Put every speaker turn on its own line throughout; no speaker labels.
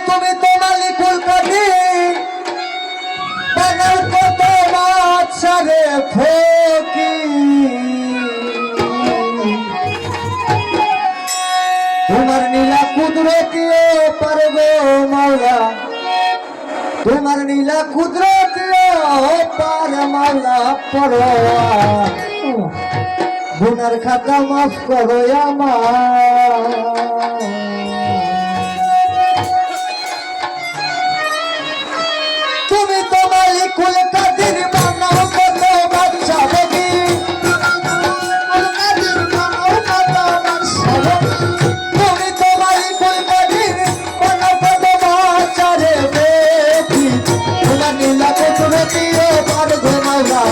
তুমি তো মালিকুল কাদির বানাও কত বাদশারে ফকির তোমার নীলা কুদরতীয় পারগো মাওলা তোমার নীলা কুদরতীয় পার মাওলা পরোয়ার গুনার খাতা মাফ করো আমার তুমি তো মালিকুল কাদির বানাও কত বাদশা ফকির তুমি তো মালিকুল কাদির বানাও কত বাদশারে ফকির তোমার নীলা কুদরতীয় পার গো মাওলা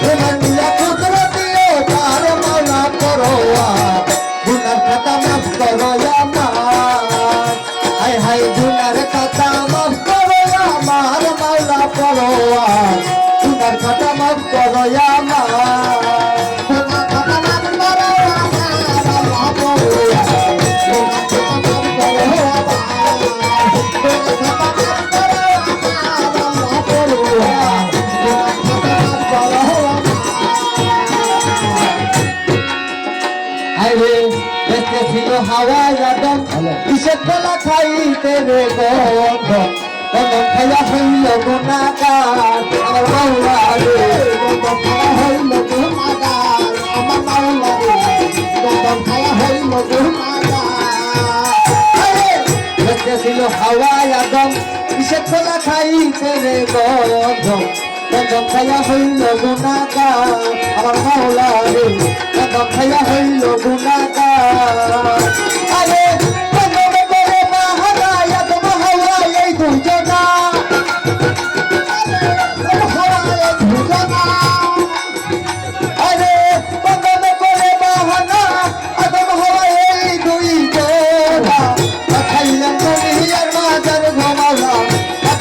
তোমার নীলা কুদরতীয় পার মাওলা পরোয়ার গুনার খাতা মাফ করো আমার হায় হায় গুনার খাতা মাফ করো আমার মাওলা পরোয়ার গুনার খাতা মাফ করো আমার গুনার খাতা মাফ করো আমার পরোয়ার গুনার খাতা মাফ করো ছিল হাওয়ায় আদম কিসের তোলা খাইতে রে গন্ধ কদম খাইয়া হইল গুনাহগার আমার মাওলা রে কদম খাইয়া হইল গুনাহগার আমার মাওলা রে কদম খাইয়া হইল গুনাহগার ছিল হাওয়ায় আদম কিসের তোলা খাইতে রে গন্ধ কদম খাইয়া হইল গুনাহগার আমার মাওলা রে কদম খাইয়া হইল গুনাহগার আরে কদমে করে মাহারায় আদম হাওয়া এই দুজনা আরে কদমে করে মাহারা আদম হাওয়া এই দুইজনা খাইলেন দুনিয়ার মাঝার ঘমাওলা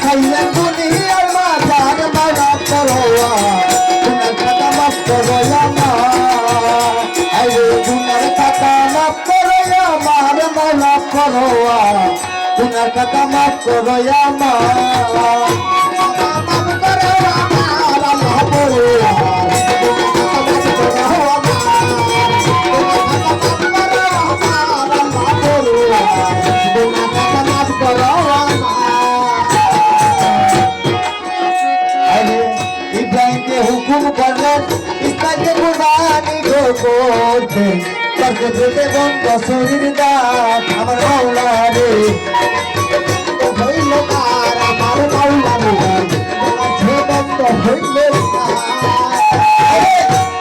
খাইলেন দুনিয়ার মাঝার মাওলা পরোয়ার গুনার খাতা মাফ করো আমার আরে গুনার খাতা মাফ করো আমার মাওলা পরোয়ার গুনার খাতা মাফ করো আমার মাফ করো আমার আল্লাহ পরোয়ার ইব্রাহিমকে হুকুম করলেন ইসমাইলকে কুরবানি করতে করতে যেতে বন্ধ শরীর দান আমার মাওলা রে হইল কার আমার মাওলা রে বন্ধ হইল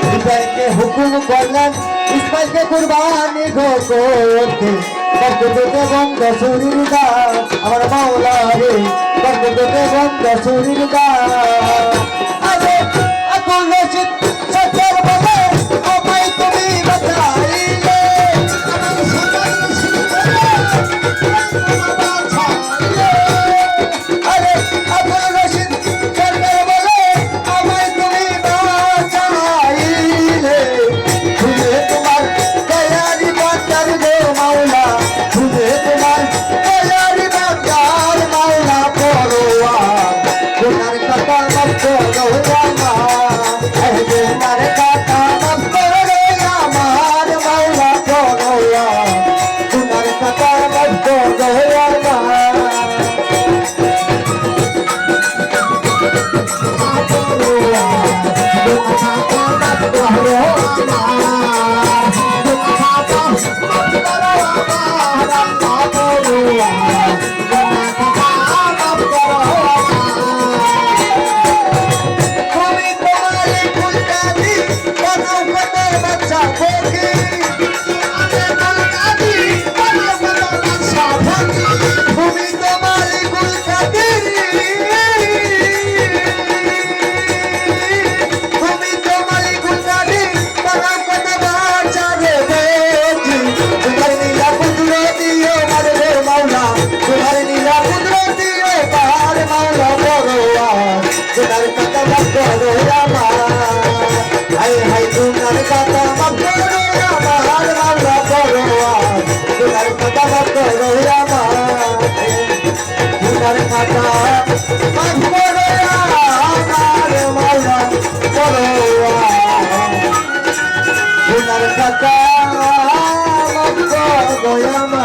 ইব্রাহিমকে হুকুম করলেন ইসমাইলকে কুরবানি করতে করতে যেতে বন্ধ শরীর দান আমার মাওলা রে করতে যেতে বন্ধ শরীর দান আরে আকুল রশিদ সরকার বলে আমায় তুমি বাঁচাইলে আরে আকুল রশিদ সরকার বলে আমায় তুমি বাঁচাইলে খুঁজে তোমার দয়ারি বাঁচার গো মাওলা খুঁজে তোমার দয়ারি বাঁচার মাওলা পরোয়ার গুনার খাতা মাফ করো আমার গুনার খাতা মাফ করো আমার মাওলা পরোয়ার গুনার খাতা মাফ করো আমার গুনার খাতা মাফ করো আমার হায় হায় গুনার খাতা মাফ করো আমার মাওলা পরোয়ার গুনার খাতা মাফ করো আমার আমার